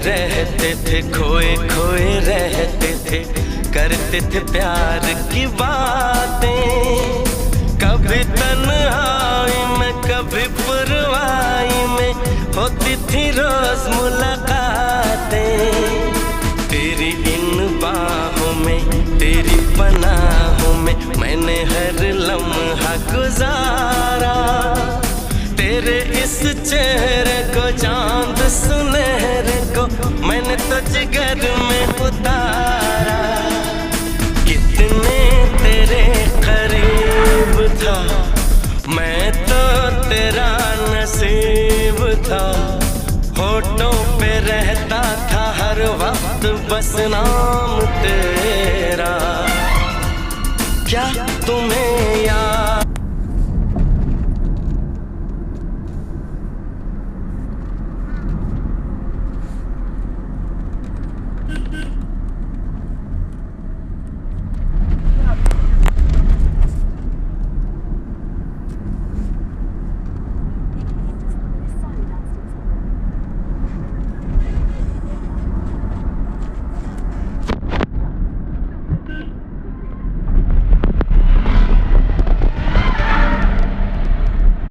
रहते थे, खोए खोए रहते थे, करते थे प्यार की बातें। कभी तन्हाई में कभी पुरवाई में होती थी रोज मुलाकातें। तेरी इन बाहों में तेरी पनाहों में मैंने हर लम्हा गुजारा। तेरे इस चेहरे को चांद सुनहरे को मैंने तो जिगर में उतारा। कितने तेरे करीब था मैं तो तेरा नसीब था। होठों पे रहता था हर वक्त बस नाम तेरा। क्या तुम्हें